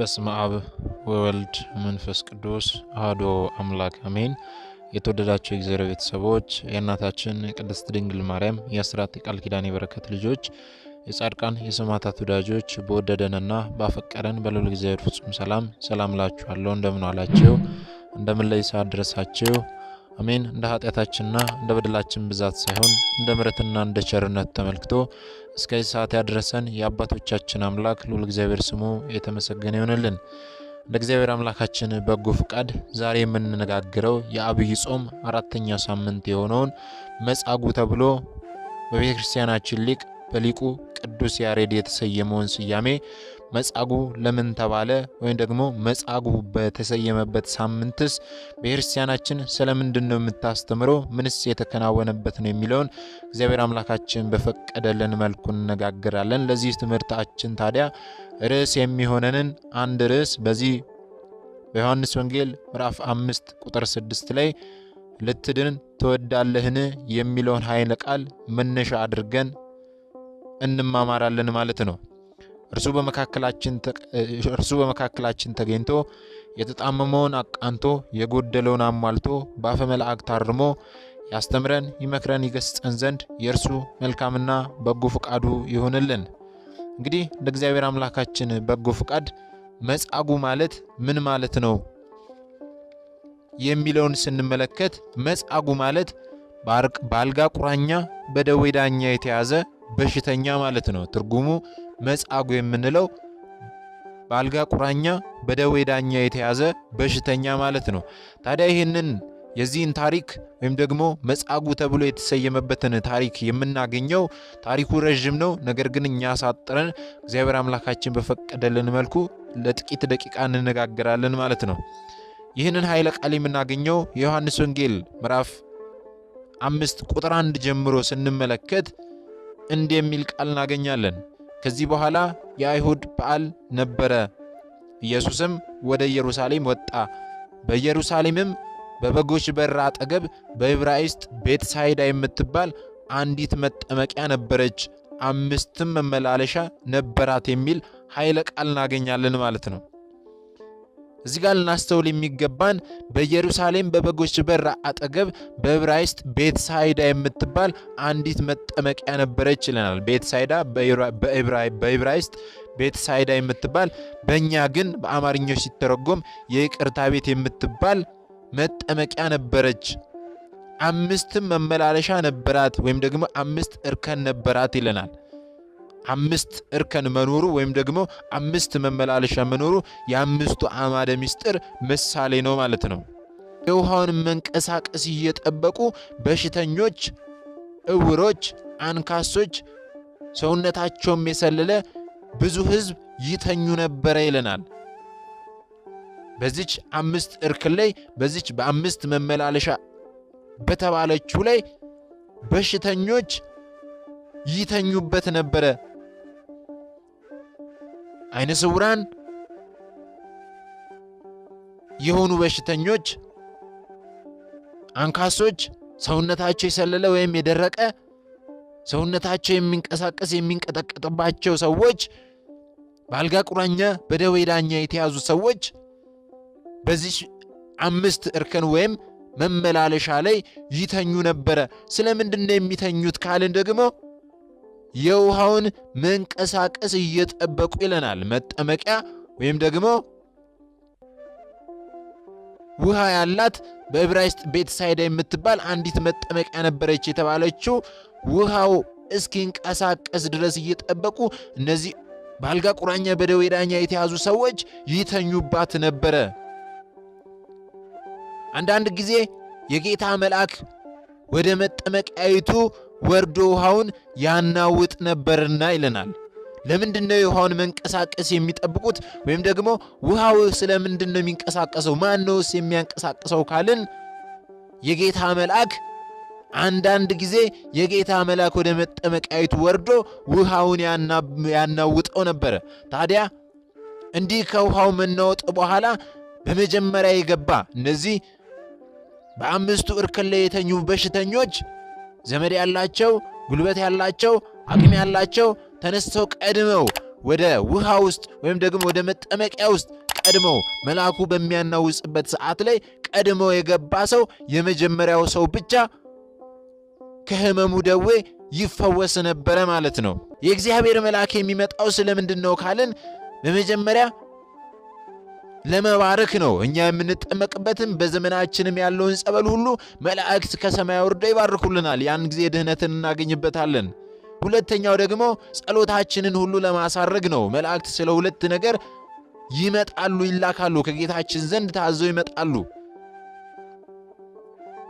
በስመ አብ ወወልድ መንፈስ ቅዱስ አሐዱ አምላክ አሜን። የተወደዳችሁ የእግዚአብሔር ቤተሰቦች የእናታችን ቅድስት ድንግል ማርያም የአስራት የቃል ኪዳን የበረከት ልጆች የጻድቃን የሰማዕታት ወዳጆች በወደደንና ባፈቀረን በልዑል እግዚአብሔር ፍጹም ሰላም ላችኋለሁ። እንደምን ዋላችሁ? እንደምን ላይ ሰዓት ድረሳችሁ? አሜን። እንደ ኃጢአታችንና እንደ በደላችን ብዛት ሳይሆን እንደ ምሕረትና እንደ ቸርነት ተመልክቶ እስከዚህ ሰዓት ያደረሰን የአባቶቻችን አምላክ ልዑል እግዚአብሔር ስሙ የተመሰገነ ይሁንልን። እንደ እግዚአብሔር አምላካችን በጎ ፍቃድ ዛሬ የምንነጋገረው የአብይ ጾም አራተኛ ሳምንት የሆነውን መጻጉዕ ተብሎ በቤተ ክርስቲያናችን ሊቅ በሊቁ ቅዱስ ያሬድ የተሰየመውን ስያሜ መጻጉዕ ለምን ተባለ ወይም ደግሞ መጻጉዕ በተሰየመበት ሳምንትስ በክርስቲያናችን ስለምንድን ነው የምታስተምረው ምንስ የተከናወነበት ነው የሚለውን እግዚአብሔር አምላካችን በፈቀደልን መልኩ እንነጋገራለን። ለዚህ ትምህርታችን ታዲያ ርዕስ የሚሆነንን አንድ ርዕስ በዚህ በዮሐንስ ወንጌል ምዕራፍ 5 ቁጥር 6 ላይ ልትድን ትወዳለህን የሚለውን ኃይለ ቃል መነሻ አድርገን እንማማራለን ማለት ነው። እርሱ በመካከላችን ተገኝቶ የተጣመመውን አቃንቶ የጎደለውን አሟልቶ በአፈ መላእክት አርሞ ያስተምረን ይመክረን ይገስጸን ዘንድ የእርሱ መልካምና በጎ ፍቃዱ ይሁንልን። እንግዲህ እንደ እግዚአብሔር አምላካችን በጎ ፍቃድ መጻጉዕ ማለት ምን ማለት ነው የሚለውን ስንመለከት መጻጉዕ ማለት በአልጋ ቁራኛ በደዌ ዳኛ የተያዘ በሽተኛ ማለት ነው። ትርጉሙ መጻጉዕ የምንለው በአልጋ ቁራኛ በደዌ ዳኛ የተያዘ በሽተኛ ማለት ነው። ታዲያ ይህንን የዚህን ታሪክ ወይም ደግሞ መጻጉዕ ተብሎ የተሰየመበትን ታሪክ የምናገኘው ታሪኩ ረጅም ነው። ነገር ግን እኛ ሳጥረን እግዚአብሔር አምላካችን በፈቀደልን መልኩ ለጥቂት ደቂቃ እንነጋገራለን ማለት ነው። ይህንን ኃይለ ቃል የምናገኘው የዮሐንስ ወንጌል ምዕራፍ 5 ቁጥር 1 ጀምሮ ስንመለከት እንዲህ የሚል ቃል እናገኛለን። ከዚህ በኋላ የአይሁድ በዓል ነበረ። ኢየሱስም ወደ ኢየሩሳሌም ወጣ። በኢየሩሳሌምም በበጎች በር አጠገብ በዕብራይስጥ ቤተሳይዳ የምትባል አንዲት መጠመቂያ ነበረች፣ 5 መመላለሻ ነበራት የሚል ኃይለ ቃል እናገኛለን ማለት ነው። እዚህ ጋር ልናስተውል የሚገባን በኢየሩሳሌም በበጎች በር አጠገብ በዕብራይስጥ ቤተሳይዳ የምትባል አንዲት መጠመቂያ ነበረች ይለናል። ቤተሳይዳ በዕብራይስጥ ቤተሳይዳ የምትባል በእኛ ግን በአማርኛው ሲተረጎም የይቅርታ ቤት የምትባል መጠመቂያ ነበረች። 5 መመላለሻ ነበራት ወይም ደግሞ 5 እርከን ነበራት ይለናል። 5 እርከን መኖሩ ወይም ደግሞ 5 መመላለሻ መኖሩ የ5ቱ አዕማደ ምስጢር ምሳሌ ነው ማለት ነው። የውሃውን መንቀሳቀስ እየጠበቁ በሽተኞች፣ እውሮች፣ አንካሶች፣ ሰውነታቸውም የሰለለ ብዙ ሕዝብ ይተኙ ነበረ ይለናል። በዚች 5 እርከን ላይ በዚች በ5 መመላለሻ በተባለችው ላይ በሽተኞች ይተኙበት ነበረ። አይነ ስውራን የሆኑ በሽተኞች፣ አንካሶች፣ ሰውነታቸው የሰለለ ወይም የደረቀ ሰውነታቸው የሚንቀሳቀስ የሚንቀጠቀጥባቸው ሰዎች፣ በአልጋ ቁራኛ በደዌ ዳኛ የተያዙ ሰዎች በዚህ 5 እርከን ወይም መመላለሻ ላይ ይተኙ ነበረ። ስለምንድን ነው የሚተኙት ካልን ደግሞ የውሃውን መንቀሳቀስ እየጠበቁ ይለናል። መጠመቂያ ወይም ደግሞ ውሃ ያላት በዕብራይስጥ ቤተሳይዳ የምትባል አንዲት መጠመቂያ ነበረች የተባለችው ውሃው እስኪንቀሳቀስ ድረስ እየጠበቁ እነዚህ በአልጋ ቁራኛ በደዌ ዳኛ የተያዙ ሰዎች ይተኙባት ነበረ። አንዳንድ ጊዜ የጌታ መልአክ ወደ መጠመቂያይቱ ወርዶ ውሃውን ያናውጥ ነበርና ይለናል። ለምንድን ነው የውሃውን መንቀሳቀስ የሚጠብቁት? ወይም ደግሞ ውሃው ስለምንድን ነው የሚንቀሳቀሰው? ማን ነውስ የሚያንቀሳቅሰው ካልን የጌታ መልአክ አንዳንድ ጊዜ የጌታ መልአክ ወደ መጠመቂያይቱ ወርዶ ውሃውን ያናውጠው ነበረ። ታዲያ እንዲህ ከውሃው መናወጥ በኋላ በመጀመሪያ የገባ እነዚህ በ5ቱ እርከን ላይ የተኙ በሽተኞች ዘመድ ያላቸው፣ ጉልበት ያላቸው፣ አቅም ያላቸው ተነስተው ቀድመው ወደ ውሃ ውስጥ ወይም ደግሞ ወደ መጠመቂያ ውስጥ ቀድሞ መልአኩ በሚያናውጽበት ሰዓት ላይ ቀድሞ የገባ ሰው የመጀመሪያው ሰው ብቻ ከሕመሙ ደዌ ይፈወስ ነበረ ማለት ነው። የእግዚአብሔር መልአክ የሚመጣው ስለምንድን ነው ካልን በመጀመሪያ ለመባረክ ነው። እኛ የምንጠመቅበትም በዘመናችንም ያለውን ጸበል ሁሉ መላእክት ከሰማይ ወርደው ይባርኩልናል። ያን ጊዜ ድህነትን እናገኝበታለን። ሁለተኛው ደግሞ ጸሎታችንን ሁሉ ለማሳረግ ነው። መላእክት ስለ ሁለት ነገር ይመጣሉ፣ ይላካሉ፣ ከጌታችን ዘንድ ታዘው ይመጣሉ።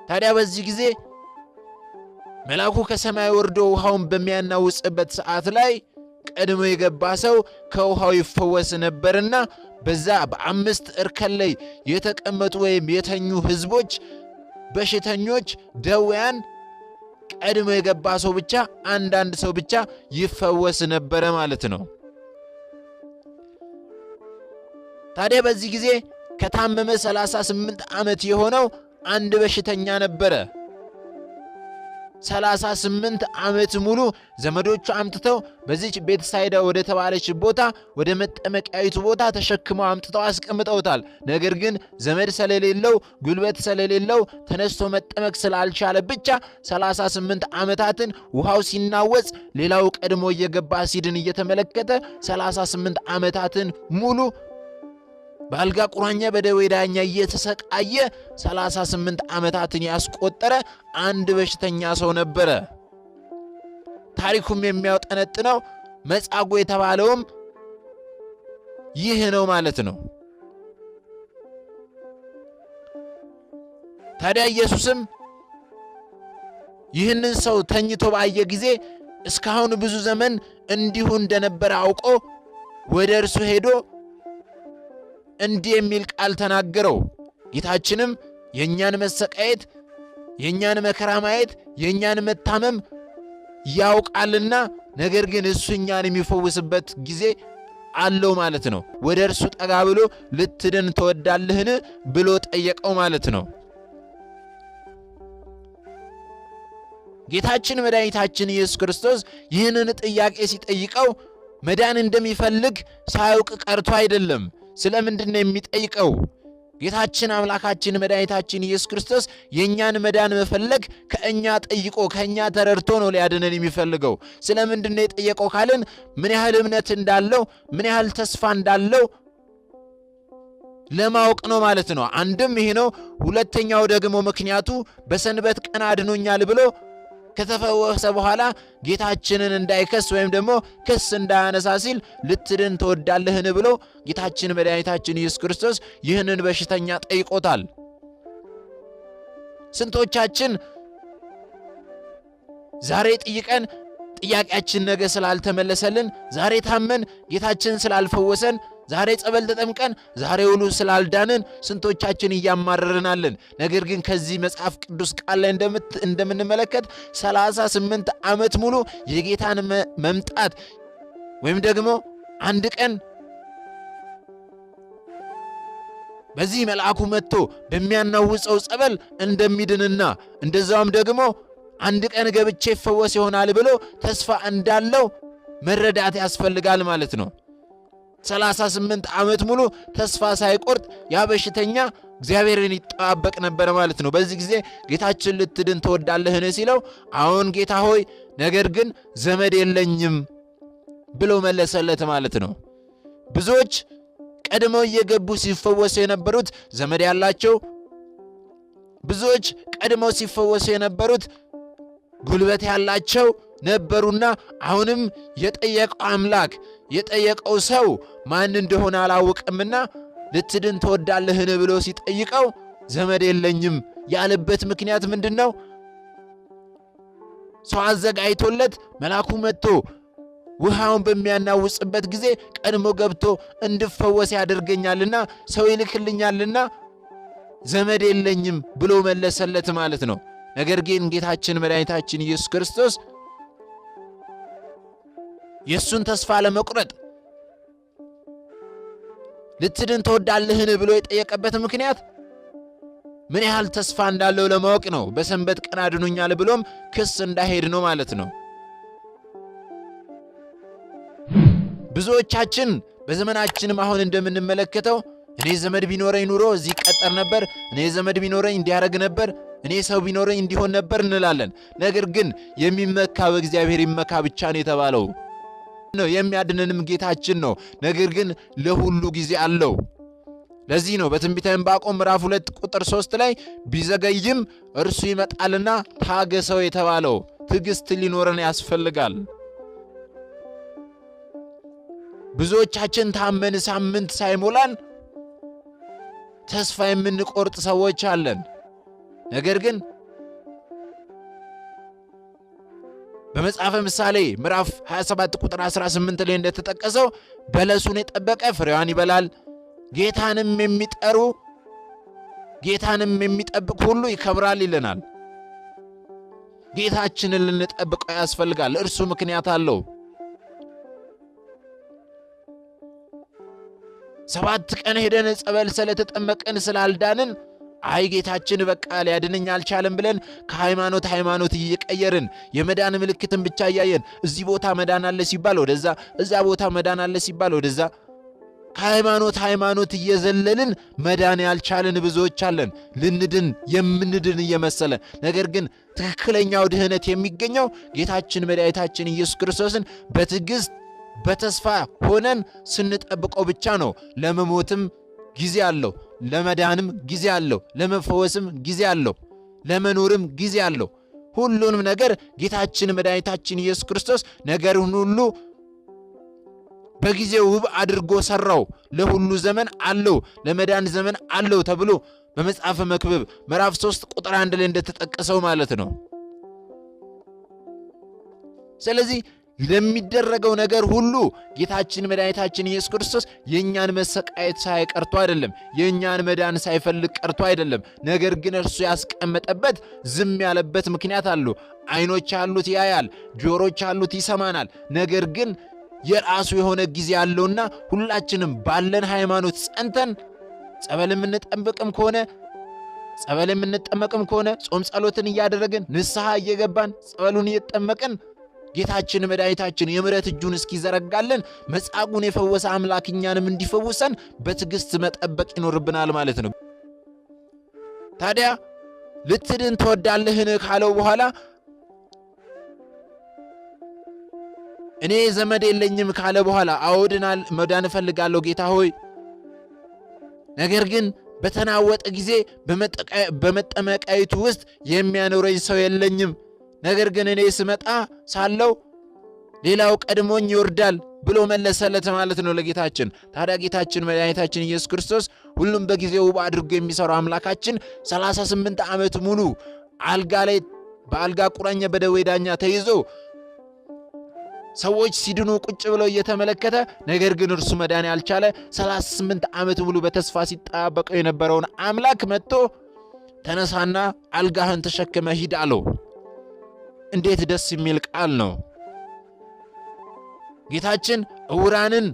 ታዲያ በዚህ ጊዜ መልአኩ ከሰማይ ወርዶ ውሃውን በሚያናውጽበት ሰዓት ላይ ቀድሞ የገባ ሰው ከውሃው ይፈወስ ነበርና በዛ በአምስት እርከን ላይ የተቀመጡ ወይም የተኙ ሕዝቦች፣ በሽተኞች፣ ደዌያን ቀድሞ የገባ ሰው ብቻ አንዳንድ ሰው ብቻ ይፈወስ ነበረ ማለት ነው። ታዲያ በዚህ ጊዜ ከታመመ 38 ዓመት የሆነው አንድ በሽተኛ ነበረ። 38 ዓመት ሙሉ ዘመዶቹ አምጥተው በዚች ቤተሳይዳ ወደ ተባለች ቦታ ወደ መጠመቂያዊቱ ቦታ ተሸክመው አምጥተው አስቀምጠውታል። ነገር ግን ዘመድ ስለሌለው ጉልበት ስለሌለው ተነስቶ መጠመቅ ስላልቻለ ብቻ 38 ዓመታትን ውሃው ሲናወጽ ሌላው ቀድሞ እየገባ ሲድን እየተመለከተ 38 ዓመታትን ሙሉ በአልጋ ቁራኛ በደዌ ዳኛ እየተሰቃየ 38 ዓመታትን ያስቆጠረ አንድ በሽተኛ ሰው ነበረ። ታሪኩም የሚያውጠነጥነው መጻጉዕ የተባለውም ይህ ነው ማለት ነው። ታዲያ ኢየሱስም ይህንን ሰው ተኝቶ ባየ ጊዜ እስካሁን ብዙ ዘመን እንዲሁ እንደነበረ አውቆ ወደ እርሱ ሄዶ እንዲህ የሚል ቃል ተናገረው። ጌታችንም የእኛን መሰቃየት፣ የእኛን መከራ ማየት፣ የእኛን መታመም ያውቃልና ነገር ግን እሱ እኛን የሚፈውስበት ጊዜ አለው ማለት ነው። ወደ እርሱ ጠጋ ብሎ ልትድን ትወዳለህን ብሎ ጠየቀው ማለት ነው። ጌታችን መድኃኒታችን ኢየሱስ ክርስቶስ ይህንን ጥያቄ ሲጠይቀው መዳን እንደሚፈልግ ሳያውቅ ቀርቶ አይደለም። ስለምንድን ነው የሚጠይቀው? ጌታችን አምላካችን መድኃኒታችን ኢየሱስ ክርስቶስ የእኛን መዳን መፈለግ ከእኛ ጠይቆ ከእኛ ተረድቶ ነው ሊያድነን የሚፈልገው። ስለምንድን ነው የጠየቀው ካልን ምን ያህል እምነት እንዳለው ምን ያህል ተስፋ እንዳለው ለማወቅ ነው ማለት ነው። አንድም ይሄ ነው። ሁለተኛው ደግሞ ምክንያቱ በሰንበት ቀን አድኖኛል ብሎ ከተፈወሰ በኋላ ጌታችንን እንዳይከስ ወይም ደግሞ ክስ እንዳያነሳ ሲል ልትድን ትወዳለህን ብሎ ጌታችን መድኃኒታችን ኢየሱስ ክርስቶስ ይህንን በሽተኛ ጠይቆታል። ስንቶቻችን ዛሬ ጠይቀን ጥያቄያችን ነገ ስላልተመለሰልን፣ ዛሬ ታመን ጌታችን ስላልፈወሰን፣ ዛሬ ጸበል ተጠምቀን ዛሬ ውሉ ስላልዳንን ስንቶቻችን እያማረርናለን። ነገር ግን ከዚህ መጽሐፍ ቅዱስ ቃል ላይ እንደምንመለከት 38 ዓመት ሙሉ የጌታን መምጣት ወይም ደግሞ አንድ ቀን በዚህ መልአኩ መጥቶ በሚያናውጸው ጸበል እንደሚድንና እንደዛውም ደግሞ አንድ ቀን ገብቼ ይፈወስ ይሆናል ብሎ ተስፋ እንዳለው መረዳት ያስፈልጋል ማለት ነው። 38 ዓመት ሙሉ ተስፋ ሳይቆርጥ ያ በሽተኛ እግዚአብሔርን ይጠባበቅ ነበር ማለት ነው። በዚህ ጊዜ ጌታችን ልትድን ትወዳለህን ሲለው አዎን ጌታ ሆይ፣ ነገር ግን ዘመድ የለኝም ብሎ መለሰለት ማለት ነው። ብዙዎች ቀድመው እየገቡ ሲፈወሱ የነበሩት ዘመድ ያላቸው፣ ብዙዎች ቀድመው ሲፈወሱ የነበሩት ጉልበት ያላቸው ነበሩና አሁንም የጠየቀው አምላክ የጠየቀው ሰው ማን እንደሆነ አላወቀምና ልትድን ትወዳለህን ብሎ ሲጠይቀው ዘመድ የለኝም ያለበት ምክንያት ምንድን ነው? ሰው አዘጋጅቶለት መልአኩ መጥቶ ውሃውን በሚያናውጽበት ጊዜ ቀድሞ ገብቶ እንድፈወስ ያደርገኛልና ሰው ይልክልኛልና ዘመድ የለኝም ብሎ መለሰለት ማለት ነው። ነገር ግን ጌታችን መድኃኒታችን ኢየሱስ ክርስቶስ የእሱን ተስፋ ለመቁረጥ ልትድን ትወዳለህን ብሎ የጠየቀበት ምክንያት ምን ያህል ተስፋ እንዳለው ለማወቅ ነው። በሰንበት ቀን አድኖኛል ብሎም ክስ እንዳይሄድ ነው ማለት ነው። ብዙዎቻችን በዘመናችንም አሁን እንደምንመለከተው እኔ ዘመድ ቢኖረኝ ኑሮ እዚህ ቀጠር ነበር፣ እኔ ዘመድ ቢኖረኝ እንዲያረግ ነበር፣ እኔ ሰው ቢኖረኝ እንዲሆን ነበር እንላለን። ነገር ግን የሚመካ በእግዚአብሔር ይመካ ብቻ ነው የተባለው ነው። የሚያድነንም ጌታችን ነው። ነገር ግን ለሁሉ ጊዜ አለው። ለዚህ ነው በትንቢተ ዕንባቆም ምዕራፍ 2 ቁጥር 3 ላይ ቢዘገይም እርሱ ይመጣልና ታገሰው የተባለው። ትዕግስት ሊኖረን ያስፈልጋል። ብዙዎቻችን ታመን ሳምንት ሳይሞላን ተስፋ የምንቆርጥ ሰዎች አለን። ነገር ግን በመጽሐፈ ምሳሌ ምዕራፍ 27 ቁጥር 18 ላይ እንደተጠቀሰው በለሱን የጠበቀ ፍሬዋን ይበላል፣ ጌታንም የሚጠብቅ ሁሉ ይከብራል ይለናል። ጌታችንን ልንጠብቀው ያስፈልጋል። እርሱ ምክንያት አለው። 7 ቀን ሄደን ጸበል ስለተጠመቀን ስላልዳንን አይ ጌታችን በቃ ሊያድነኝ አልቻለም ብለን ከሃይማኖት እየቀየርን የመዳን ምልክትን ብቻ እያየን እዚህ ቦታ መዳን አለ ሲባል ወደዛ፣ እዛ ቦታ መዳን አለ ሲባል ወደዛ፣ ከሃይማኖት እየዘለልን መዳን ያልቻልን ብዙዎች አለን። ልንድን የምንድን እየመሰለ ነገር ግን ትክክለኛው ድህነት የሚገኘው ጌታችን መድኃኒታችን ኢየሱስ ክርስቶስን በትዕግስት በተስፋ ሆነን ስንጠብቀው ብቻ ነው። ለመሞትም ጊዜ አለው፣ ለመዳንም ጊዜ አለው፣ ለመፈወስም ጊዜ አለው፣ ለመኖርም ጊዜ አለው። ሁሉንም ነገር ጌታችን መድኃኒታችን ኢየሱስ ክርስቶስ ነገርን ሁሉ በጊዜው ውብ አድርጎ ሰራው። ለሁሉ ዘመን አለው፣ ለመዳን ዘመን አለው ተብሎ በመጽሐፈ መክብብ ምዕራፍ 3 ቁጥር 1 ላይ እንደተጠቀሰው ማለት ነው። ስለዚህ ለሚደረገው ነገር ሁሉ ጌታችን መድኃኒታችን ኢየሱስ ክርስቶስ የእኛን መሰቃየት ሳይቀርቶ አይደለም፣ የእኛን መዳን ሳይፈልግ ቀርቶ አይደለም። ነገር ግን እርሱ ያስቀመጠበት ዝም ያለበት ምክንያት አለው። ዓይኖች ያሉት ያያል፣ ጆሮች ያሉት ይሰማናል። ነገር ግን የራሱ የሆነ ጊዜ ያለውና ሁላችንም ባለን ሃይማኖት ጸንተን ጸበል የምንጠመቅም ከሆነ ጾም ጸሎትን እያደረግን ንስሐ እየገባን ጸበሉን እየተጠመቅን ጌታችን መድኃኒታችን የምሕረት እጁን እስኪዘረጋልን መጻጉዕን የፈወሰ አምላክ እኛንም እንዲፈውሰን በትዕግስት መጠበቅ ይኖርብናል ማለት ነው። ታዲያ ልትድን ትወዳለህን ካለው በኋላ እኔ ዘመድ የለኝም ካለ በኋላ አዎድናል መዳን እፈልጋለሁ ጌታ ሆይ፣ ነገር ግን በተናወጠ ጊዜ በመጠመቃይቱ ውስጥ የሚያኖረኝ ሰው የለኝም፣ ነገር ግን እኔ ስመጣ ሳለው ሌላው ቀድሞኝ ይወርዳል ብሎ መለሰለት ማለት ነው ለጌታችን። ታዲያ ጌታችን መድኃኒታችን ኢየሱስ ክርስቶስ ሁሉም በጊዜው ውብ አድርጎ የሚሰራው አምላካችን 38 ዓመት ሙሉ አልጋ ላይ በአልጋ ቁራኛ በደዌ ዳኛ ተይዞ ሰዎች ሲድኑ ቁጭ ብለው እየተመለከተ ነገር ግን እርሱ መዳን ያልቻለ 38 ዓመት ሙሉ በተስፋ ሲጠባበቀው የነበረውን አምላክ መጥቶ ተነሳና አልጋህን ተሸክመ ሂድ አለው። እንዴት ደስ የሚል ቃል ነው! ጌታችን ዕውራንን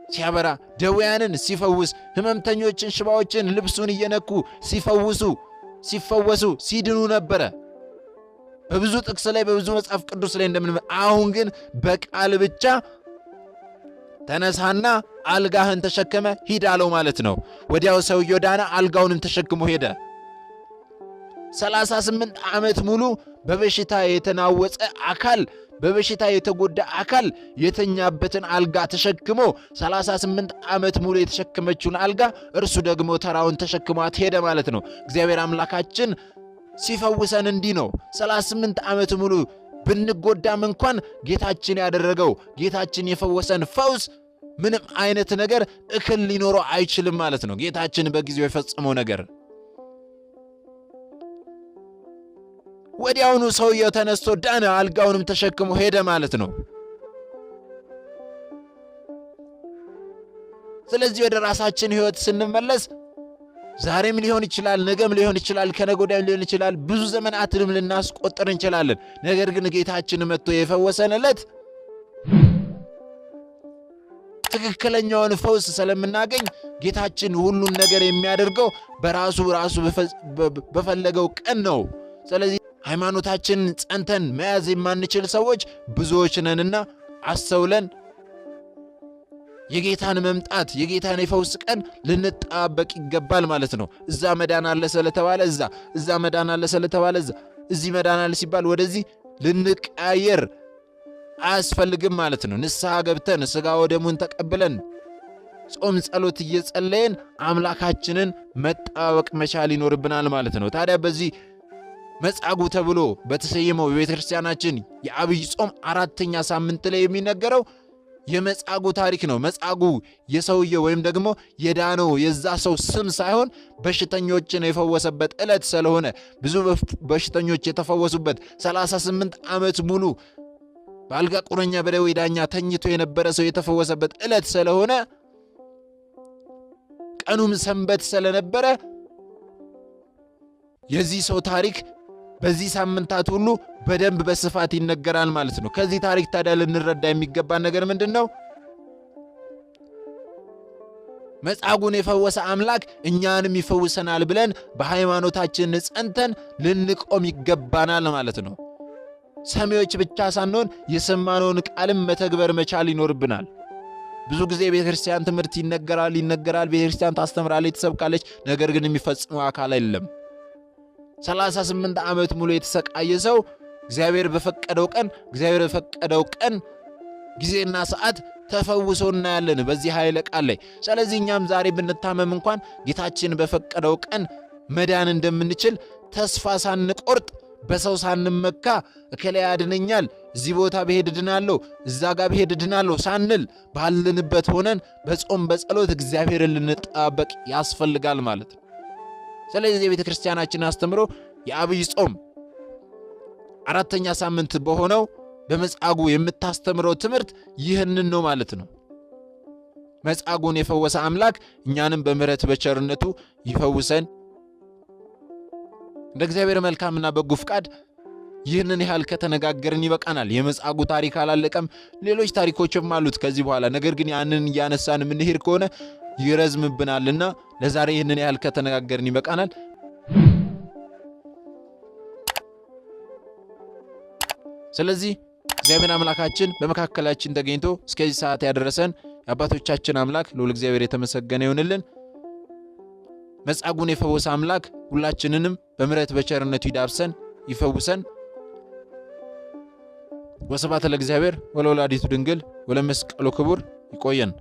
ሲያበራ፣ ደዌያንን ሲፈውስ፣ ሕመምተኞችን ሽባዎችን ልብሱን እየነኩ ሲፈወሱ ሲድኑ ነበረ። በብዙ ጥቅስ ላይ በብዙ መጽሐፍ ቅዱስ ላይ አሁን ግን በቃል ብቻ ተነሳና አልጋህን ተሸክመ ሂድ አለው ማለት ነው። ወዲያው ሰውየው ዳነ፣ አልጋውንም ተሸክሞ ሄደ። 38 ዓመት ሙሉ በበሽታ የተናወጸ አካል፣ በበሽታ የተጎዳ አካል የተኛበትን አልጋ ተሸክሞ 38 ዓመት ሙሉ የተሸከመችውን አልጋ እርሱ ደግሞ ተራውን ተሸክሟት ሄደ ማለት ነው። እግዚአብሔር አምላካችን ሲፈውሰን እንዲህ ነው። 38 ዓመት ሙሉ ብንጎዳም እንኳን ጌታችን ያደረገው ጌታችን የፈወሰን ፈውስ ምንም አይነት ነገር እክል ሊኖረው አይችልም ማለት ነው። ጌታችን በጊዜው የፈጸመው ነገር ወዲያውኑ ሰውየው ተነስቶ ዳነ፣ አልጋውንም ተሸክሞ ሄደ ማለት ነው። ስለዚህ ወደ ራሳችን ሕይወት ስንመለስ ዛሬም ሊሆን ይችላል፣ ነገም ሊሆን ይችላል፣ ከነገ ወዲያም ሊሆን ይችላል፣ ብዙ ዘመናትንም ልናስቆጥር እንችላለን። ነገር ግን ጌታችን መጥቶ የፈወሰን ዕለት ትክክለኛውን ፈውስ ስለምናገኝ ጌታችን ሁሉን ነገር የሚያደርገው በራሱ በፈለገው ቀን ነው። ስለዚህ ሃይማኖታችንን ጸንተን መያዝ የማንችል ሰዎች ብዙዎች ነንና አስተውለን የጌታን መምጣት የጌታን የፈውስ ቀን ልንጠባበቅ ይገባል ማለት ነው። እዛ መዳን አለ ስለተባለ እዛ መዳን አለ ስለተባለ እዚህ መዳን አለ ሲባል ወደዚህ ልንቀያየር አያስፈልግም ማለት ነው። ንስሐ ገብተን ሥጋ ወደሙን ተቀብለን ጾም ጸሎት እየጸለየን አምላካችንን መጠባበቅ መቻል ይኖርብናል ማለት ነው። ታዲያ በዚህ መጻጉዕ ተብሎ በተሰየመው የቤተክርስቲያናችን የአብይ ጾም 4ኛ ሳምንት ላይ የሚነገረው የመጻጉዕ ታሪክ ነው። መጻጉዕ የሰውየው ወይም ደግሞ የዳነው የዛ ሰው ስም ሳይሆን በሽተኞችን የፈወሰበት ዕለት ስለሆነ ብዙ በሽተኞች የተፈወሱበት 38 ዓመት ሙሉ በአልጋ ቁረኛ በደዌ ዳኛ ተኝቶ የነበረ ሰው የተፈወሰበት ዕለት ስለሆነ ቀኑም ሰንበት ስለነበረ የዚህ ሰው ታሪክ በዚህ ሳምንታት ሁሉ በደንብ በስፋት ይነገራል ማለት ነው። ከዚህ ታሪክ ታዲያ ልንረዳ የሚገባን ነገር ምንድነው? መጻጉዕን የፈወሰ አምላክ እኛንም ይፈውሰናል ብለን በሃይማኖታችን ጸንተን ልንቆም ይገባናል ማለት ነው። ሰሚዎች ብቻ ሳንሆን የሰማነውን ቃልም መተግበር መቻል ይኖርብናል። ብዙ ጊዜ ቤተክርስቲያን ትምህርት ይነገራል፣ ቤተክርስቲያን ታስተምራለች፣ ትሰብካለች፣ ነገር ግን የሚፈጽመው አካል የለም። 38 ዓመት ሙሉ የተሰቃየ ሰው እግዚአብሔር በፈቀደው ቀን ጊዜና ሰዓት ተፈውሶ እናያለን በዚህ ኃይለ ቃል ላይ። ስለዚህ እኛም ዛሬ ብንታመም እንኳን ጌታችን በፈቀደው ቀን መዳን እንደምንችል ተስፋ ሳንቆርጥ በሰው ሳንመካ እከሌ ያድነኛል፣ እዚህ ቦታ ብሄድ ድናለሁ፣ እዛ ጋር ብሄድ ድናለሁ ሳንል ባለንበት ሆነን በጾም በጸሎት እግዚአብሔርን ልንጠባበቅ ያስፈልጋል ማለት ነው። ስለዚህ የቤተ ክርስቲያናችን አስተምሮ የአብይ ጾም 4ኛ ሳምንት በሆነው በመጻጉዕ የምታስተምረው ትምህርት ይህንን ነው ማለት ነው። መጻጉዕን የፈወሰ አምላክ እኛንም በምሕረት በቸርነቱ ይፈውሰን። እንደ እግዚአብሔር መልካምና በጎ ፍቃድ ይህንን ያህል ከተነጋገርን ይበቃናል። የመጻጉዕ ታሪክ አላለቀም፣ ሌሎች ታሪኮችም አሉት ከዚህ በኋላ። ነገር ግን ያንን እያነሳን የምንሄድ ከሆነ ይረዝምብናልና ለዛሬ ይህንን ያህል ከተነጋገርን ይበቃናል። ስለዚህ እግዚአብሔር አምላካችን በመካከላችን ተገኝቶ እስከዚህ ሰዓት ያደረሰን የአባቶቻችን አምላክ ልዑል እግዚአብሔር የተመሰገነ ይሁንልን። መጻጉዕን የፈወሰ አምላክ ሁላችንንም በምሕረት በቸርነቱ ይዳብሰን ይፈውሰን። ወስብሐት ለእግዚአብሔር ወለወላዲቱ ድንግል ወለመስቀሉ ክቡር። ይቆየን።